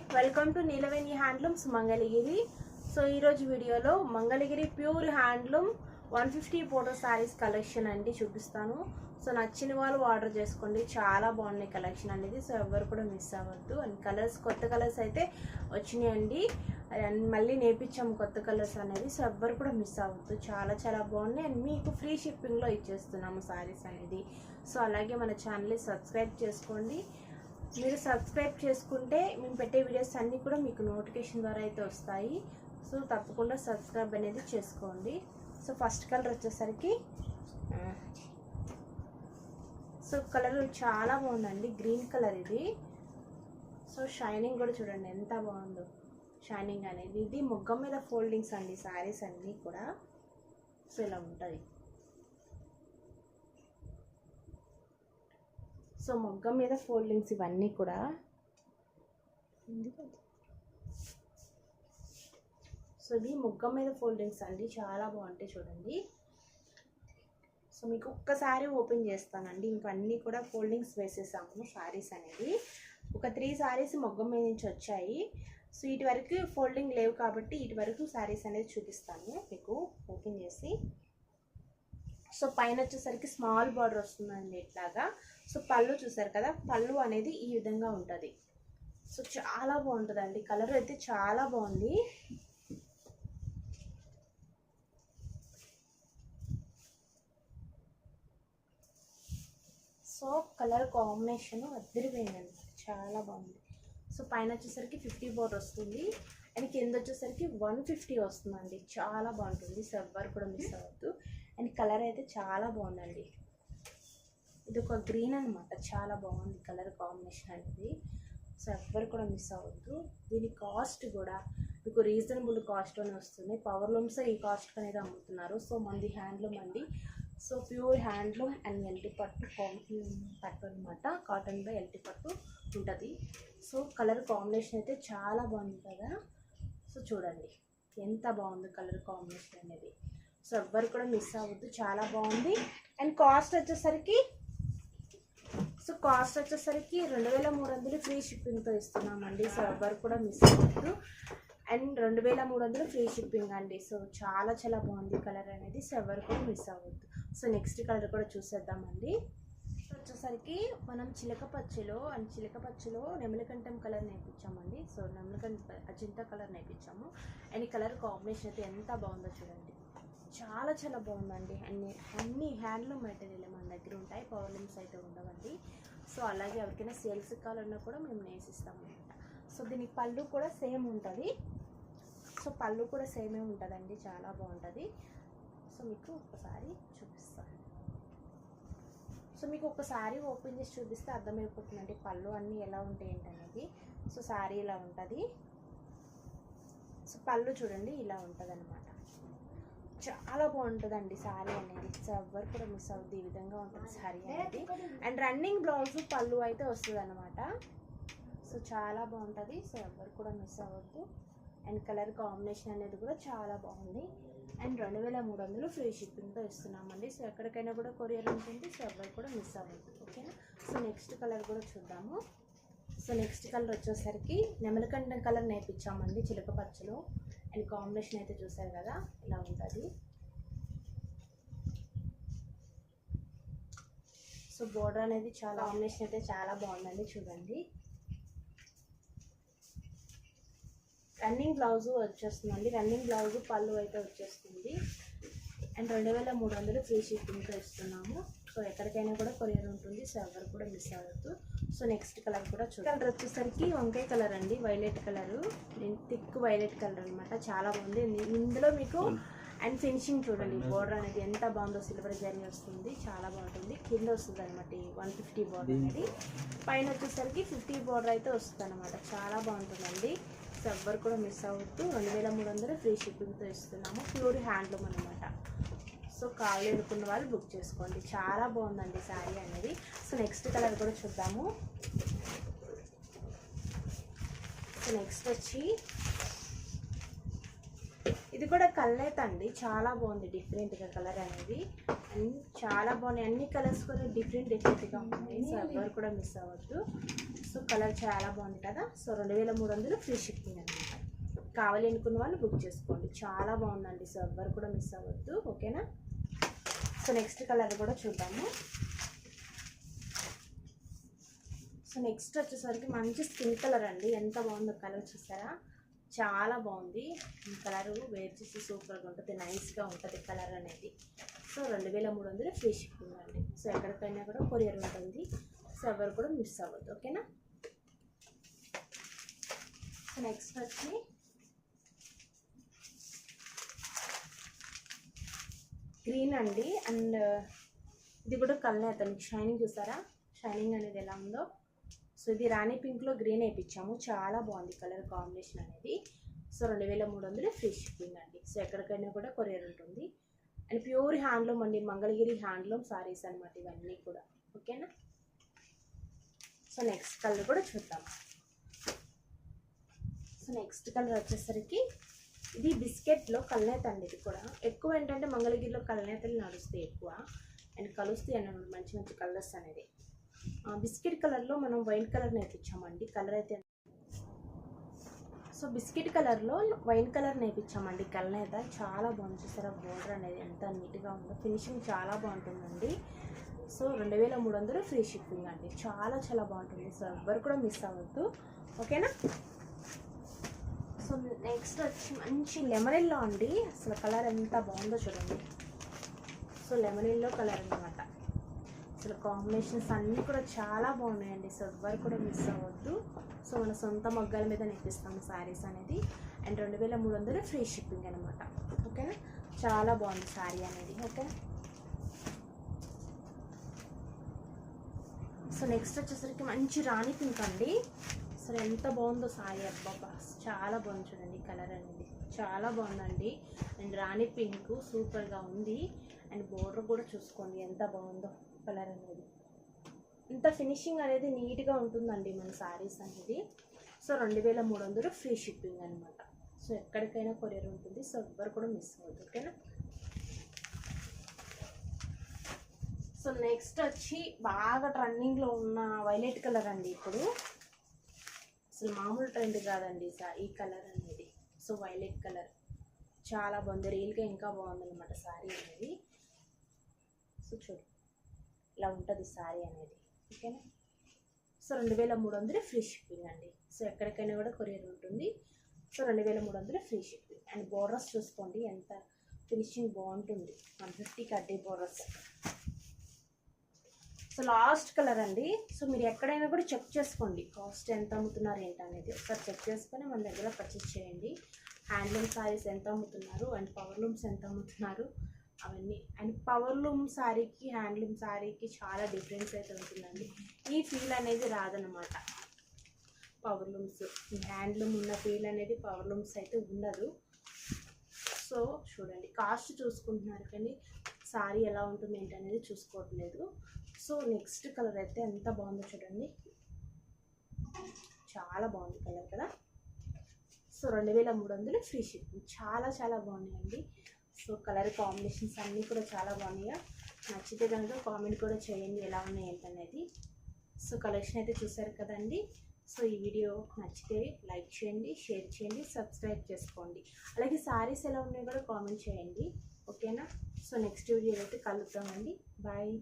Welcome to Neelaveni handlooms Mangalagiri. So ఈరోజు వీడియోలో Mangalagiri pure handloom 150 photo saris collection అండి చూపిస్తాను. సో నచ్చిన వాళ్ళు ఆర్డర్ చేసుకోండి, చాలా బాగున్నాయి కలెక్షన్ అనేది. సో ఎవరు కూడా మిస్ అవ్వద్దు. అండ్ కలర్స్ కొత్త కలర్స్ అయితే వచ్చినాయండి, అండ్ మళ్ళీ నేర్పించాము కొత్త కలర్స్ అనేది. సో ఎవ్వరు కూడా మిస్ అవ్వద్దు, చాలా చాలా బాగున్నాయి. అండ్ మీకు ఫ్రీ షిప్పింగ్లో ఇచ్చేస్తున్నాము శారీస్ అనేది. సో అలాగే మన ఛానల్ని సబ్స్క్రైబ్ చేసుకోండి. మీరు సబ్స్క్రైబ్ చేసుకుంటే మేము పెట్టే వీడియోస్ అన్నీ కూడా మీకు నోటిఫికేషన్ ద్వారా అయితే వస్తాయి. సో తప్పకుండా సబ్స్క్రైబ్ అనేది చేసుకోండి. సో ఫస్ట్ కలర్ వచ్చేసరికి సో కలర్ చాలా బాగుందండి, గ్రీన్ కలర్ ఇది. సో షైనింగ్ కూడా చూడండి ఎంత బాగుందో, షైనింగ్ అనేది. ఇది మొగ్గం మీద ఫోల్డింగ్స్ అండి శారీస్ అన్నీ కూడా. సో ఇలా ఉంటుంది. సో మొగ్గం మీద ఫోల్డింగ్స్ ఇవన్నీ కూడా. సో ఇది మొగ్గం మీద ఫోల్డింగ్స్ అండి, చాలా బాగుంటాయి చూడండి. సో మీకు ఒక్కసారి ఓపెన్ చేస్తానండి, ఇంకన్నీ కూడా ఫోల్డింగ్స్ వేసేసాము శారీస్ అనేది. ఒక 3 శారీస్ మొగ్గం మీద నుంచి వచ్చాయి. సో ఇటు వరకు ఫోల్డింగ్ లేవు కాబట్టి ఇటు వరకు శారీస్ అనేది చూపిస్తాను మీకు ఓపెన్ చేసి. సో పైన వచ్చేసరికి స్మాల్ బార్డర్ వస్తుందండి ఇట్లాగా. సో పళ్ళు చూసారు కదా, పళ్ళు అనేది ఈ విధంగా ఉంటుంది. సో చాలా బాగుంటుందండి, కలర్ అయితే చాలా బాగుంది. సో కలర్ కాంబినేషన్ అద్దరిపోయిందండి, చాలా బాగుంది. సో పైన వచ్చేసరికి 50 బార్డర్ వస్తుంది, అండ్ కింద వచ్చేసరికి 150 వస్తుందండి, చాలా బాగుంటుంది. సో ఎవ్వరు కూడా మిస్ అవ్వద్దు. అండ్ కలర్ అయితే చాలా బాగుందండి. ఇది ఒక గ్రీన్ అనమాట, చాలా బాగుంది కలర్ కాంబినేషన్ అనేది. సో ఎవ్వరు కూడా మిస్ అవ్వద్దు. దీని కాస్ట్ కూడా మీకు రీజనబుల్ కాస్ట్లోనే వస్తుంది. పవర్ లూమ్స్ ఈ కాస్ట్ అనేది అమ్ముతున్నారు. సో మంది హ్యాండ్లూమ్ అండి. So pure handloom and LT పట్టు పట్టు అనమాట, కాటన్ బై ఎల్టీ పట్టు ఉంటుంది. సో కలర్ కాంబినేషన్ అయితే చాలా బాగుంది కదా. సో చూడండి ఎంత బాగుంది కలర్ కాంబినేషన్ అనేది. సో ఎవ్వరు కూడా మిస్ అవ్వద్దు, చాలా బాగుంది. అండ్ కాస్ట్ వచ్చేసరికి 2300 ఫ్రీ షిప్పింగ్తో ఇస్తున్నామండి. సో ఎవ్వరు కూడా మిస్ అవ్వద్దు. అండ్ 2300 ఫ్రీ షిప్పింగ్ అండి. సో చాలా చాలా బాగుంది కలర్ అనేది. సో ఎవరు కూడా మిస్ అవ్వద్దు. సో నెక్స్ట్ కలర్ కూడా చూసేద్దామండి. వచ్చేసరికి మనం చిలకపచ్చలో నెమలికంఠం కలర్ నేర్పించామండి. సో నెమలికంఠం అజంతా కలర్ నేర్పించాము. అండ్ ఈ కలర్ కాంబినేషన్ అయితే ఎంత బాగుందో చూడండి, చాలా చాలా బాగుందండి. అన్ని హ్యాండ్లూమ్ మెటీరియల్ మన దగ్గర ఉంటాయి, పవర్ లూమ్స్ అయితే ఉండవండి. సో అలాగే ఎవరికైనా సేల్స్ కావాలన్నా కూడా మేము నేసిస్తాము అనమాట. సో దీనికి పళ్ళు కూడా సేమ్ ఉంటుంది. సో పళ్ళు కూడా సేమే ఉంటుందండి, చాలా బాగుంటుంది. సో మీకు ఒకసారి చూపిస్తాను. సో మీకు ఒకసారి ఓపెన్ చేసి చూపిస్తే అర్థమైపోతుందండి పళ్ళు అన్నీ ఎలా ఉంటాయి ఏంటనేది. సో శారీ ఇలా ఉంటుంది. సో పళ్ళు చూడండి ఇలా ఉంటుంది అనమాట, చాలా బాగుంటుందండి శారీ అనేది. సో ఎవ్వరు కూడా మిస్ అవ్వద్దు, ఈ విధంగా ఉంటుంది శారీ అనేది. అండ్ రన్నింగ్ బ్లౌజ్ పళ్ళు అయితే వస్తుంది అనమాట. సో చాలా బాగుంటుంది. సో ఎవ్వరు కూడా మిస్ అవ్వద్దు. అండ్ కలర్ కాంబినేషన్ అనేది కూడా చాలా బాగుంది. అండ్ 2300 ఫ్రీ షిప్పింగ్తో ఇస్తున్నామండి. సో ఎక్కడికైనా కూడా కొరియర్ ఉంటుంది. సో ఎవరు కూడా మిస్ అవ్వద్దు, ఓకేనా. సో నెక్స్ట్ కలర్ కూడా చూద్దాము. సో నెక్స్ట్ కలర్ వచ్చేసరికి నెమలికంఠం కలర్ నేర్పించామండి చిలకపచ్చలో. అండ్ కాంబినేషన్ అయితే చూసారు కదా, ఇలా ఉంటుంది. సో బోర్డర్ అనేది చాలా కాంబినేషన్ అయితే చాలా బాగుందండి, చూడండి. రన్నింగ్ బ్లౌజ్ వచ్చేస్తుందండి, రన్నింగ్ బ్లౌజ్ పళ్ళు అయితే వచ్చేస్తుంది. అండ్ 2300 ఫ్రీ షిప్పింగ్తో ఇస్తున్నాము. సో ఎక్కడికైనా కూడా కొరియర్ ఉంటుంది. సో ఎవరు కూడా మిస్ అవ్వద్దు. సో నెక్స్ట్ కలర్ కూడా చూడండి. కలర్ వచ్చేసరికి వంకాయ కలర్ అండి, violet colour, thick violet colour అనమాట, చాలా బాగుంది. ఇందులో మీకు అండ్ ఫినిషింగ్ చూడండి, బోర్డర్ అనేది ఎంత బాగుందో, సిల్వర్ జరీ వస్తుంది, చాలా బాగుంటుంది. కింద వస్తుంది అనమాట 150 బోర్డర్ అనేది. పైన వచ్చేసరికి 50 బోర్డర్ అయితే వస్తుంది అనమాట, చాలా బాగుంటుందండి. సో ఎవ్వరు కూడా మిస్ అవ్వద్దు. 2300 ఫ్రీ షిప్పింగ్తో ఇస్తున్నాము, ప్యూర్ హ్యాండ్లూమ్ అనమాట. సో కావాలి అనుకున్న వాళ్ళు బుక్ చేసుకోండి, చాలా బాగుందండి శారీ అనేది. సో నెక్స్ట్ కలర్ కూడా చూద్దాము. సో నెక్స్ట్ వచ్చి ఇది కూడా కల్నేత అండి, చాలా బాగుంది డిఫరెంట్గా కలర్ అనేది. అండ్ చాలా బాగున్నాయి, అన్ని కలర్స్ కూడా డిఫరెంట్గా ఉన్నాయి. సో ఎవరు కూడా మిస్ అవ్వద్దు. సో కలర్ చాలా బాగుంది కదా. సో 2300 ఫ్రీ షిప్పింగ్ అనమాట. కావాలి అనుకున్న వాళ్ళు బుక్ చేసుకోండి. చాలా బాగుందండి. సో ఎవ్వరు కూడా మిస్ అవ్వద్దు. ఓకేనా. సో నెక్స్ట్ కలర్ కూడా చూద్దాము. సో నెక్స్ట్ వచ్చేసరికి మంచి స్కిన్ కలర్ అండి. ఎంత బాగుందో కలర్ చూసారా, చాలా బాగుంది. ఈ కలర్ వేర్ చేసి సూపర్గా ఉంటుంది, నైస్గా ఉంటుంది కలర్ అనేది. సో 2300 ఫ్రీ షిప్పింగ్ అండి. సో ఎక్కడికైనా కూడా కొరియర్ ఉంటుంది. సో ఎవరు కూడా మిస్ అవ్వద్దు. ఓకేనా. సో నెక్స్ట్ వచ్చి గ్రీన్ అండి. అండ్ ఇది కూడా కలనేత, మీకు షైనింగ్ చూసారా, షైనింగ్ అనేది ఎలా ఉందో. సో ఇది రాణి పింక్లో గ్రీన్ వేయించాము, చాలా బాగుంది కలర్ కాంబినేషన్ అనేది. సో 2300 ఫ్రీ షిప్పింగ్ అండి. సో ఎక్కడికైనా కూడా కొరియర్ ఉంటుంది. అండ్ ప్యూర్ హ్యాండ్లూమ్ అండి, మంగళగిరి హ్యాండ్లూమ్ సారీస్ అనమాట ఇవన్నీ కూడా. ఓకేనా. సో నెక్స్ట్ కలర్ కూడా చూద్దాం. సో నెక్స్ట్ కలర్ వచ్చేసరికి ఇది బిస్కెట్లో కల్నేత అండి. ఇది కూడా ఎక్కువ ఏంటంటే మంగళగిరిలో కల్నేతలు నడుస్తాయి ఎక్కువ, అండ్ కలుస్తాయి అన్నమాట మంచి మంచి కలర్స్ అనేది. బిస్కెట్ కలర్లో మనం వైన్ కలర్ నేర్పించామండి. కలర్ అయితే సో బిస్కెట్ కలర్లో వైన్ కలర్ నేర్పించామండి. కలనేత చాలా బాగుంది చూసారా, బోర్డర్ అనేది ఎంత నీట్గా ఉందో, ఫినిషింగ్ చాలా బాగుంటుందండి. సో 2300 ఫ్రీ షిప్పింగ్ అండి. చాలా చాలా బాగుంటుంది. సో ఎవ్వరు కూడా మిస్ అవ్వద్దు. ఓకేనా. సో నెక్స్ట్ వచ్చి మంచి లెమన్ ఎల్లో అండి. అసలు కలర్ ఎంత బాగుందో చూడండి. సో లెమన్ ఎల్లో కలర్ అనమాట. అసలు కాంబినేషన్స్ అన్నీ కూడా చాలా బాగున్నాయండి. సో ఎవ్వరు కూడా మిస్ అవ్వద్దు. సో మన సొంత మగ్గాల మీద నేర్పిస్తాము శారీస్ అనేది. అండ్ 2300 ఫ్రీ షిప్పింగ్ అనమాట. ఓకేనా. చాలా బాగుంది శారీ అనేది. ఓకేనా. సో నెక్స్ట్ వచ్చేసరికి మంచి రాణి పింక్ అండి. అసలు ఎంత బాగుందో సారీ, అబ్బాబా చాలా బాగుంది చూడండి. కలర్ అనేది చాలా బాగుందండి. అండ్ రాణి పింక్ సూపర్గా ఉంది. అండ్ బోర్డర్ కూడా చూసుకోండి ఎంత బాగుందో కలర్ అనేది. ఇంత ఫినిషింగ్ అనేది నీట్గా ఉంటుందండి మన శారీస్ అనేది. సో 2300 ఫ్రీ షిప్పింగ్ అనమాట. సో ఎక్కడికైనా కొరియర్ ఉంటుంది. సో ఎవ్వరు కూడా మిస్ అవ్వద్దు. ఓకేనా. సో నెక్స్ట్ వచ్చి బాగా ట్రెండింగ్లో ఉన్న వైలెట్ కలర్ అండి. ఇప్పుడు అసలు మామూలు ట్రెండ్ కాదండి ఈ కలర్ అనేది. సో వైలెట్ కలర్ చాలా బాగుంది, రియల్గా ఇంకా బాగుంది అనమాట శారీ అనేది. సో చూడు ఇలా ఉంటుంది శారీ అనేది. ఓకేనా. సో 2300 ఫ్రీ షిప్పింగ్ అండి. సో ఎక్కడికైనా కూడా కొరియర్ ఉంటుంది. So 2300 free shipping. And borders చూసుకోండి ఎంత ఫినిషింగ్ బాగుంటుంది. 150 కడ్డీ బోర్డర్స్. సో లాస్ట్ కలర్ అండి. సో మీరు ఎక్కడైనా కూడా చెక్ చేసుకోండి కాస్ట్ ఎంత అమ్ముతున్నారు ఏంటనేది. ఒకసారి చెక్ చేసుకొని మన దగ్గర పర్చేస్ చేయండి. హ్యాండ్లూమ్ సారీస్ ఎంత అమ్ముతున్నారు అండ్ పవర్లూమ్స్ ఎంత అమ్ముతున్నారు అవన్నీ. అండ్ పవర్లూమ్ శారీకి హ్యాండ్లూమ్ శారీకి చాలా డిఫరెన్స్ అయితే ఉంటుందండి. ఈ ఫీల్ అనేది రాదనమాట పవర్లూమ్స్. హ్యాండ్లూమ్ ఉన్న ఫీల్ అనేది పవర్లూమ్స్ అయితే ఉండదు. సో చూడండి కాస్ట్ చూసుకుంటున్నారు కానీ శారీ ఎలా ఉంటుంది ఏంటనేది చూసుకోవట్లేదు. సో నెక్స్ట్ కలర్ అయితే ఎంత బాగుందో చూడండి, చాలా బాగుంది కలర్ కదా. So 2300 free shipping. చాలా చాలా బాగున్నాయండి. సో కలర్ కాంబినేషన్స్ అన్నీ కూడా చాలా బాగున్నాయి. నచ్చితే కనుక కామెంట్ కూడా చేయండి ఎలా ఉన్నాయి ఏంటనేది. సో కలెక్షన్ అయితే చూసారు కదండి. సో ఈ వీడియో నచ్చితే లైక్ చేయండి, షేర్ చేయండి, సబ్స్క్రైబ్ చేసుకోండి. అలాగే శారీస్ ఎలా ఉన్నాయో కూడా కామెంట్ చేయండి. ఓకేనా. సో నెక్స్ట్ వీడియో అయితే కలుద్దామండి. బాయ్.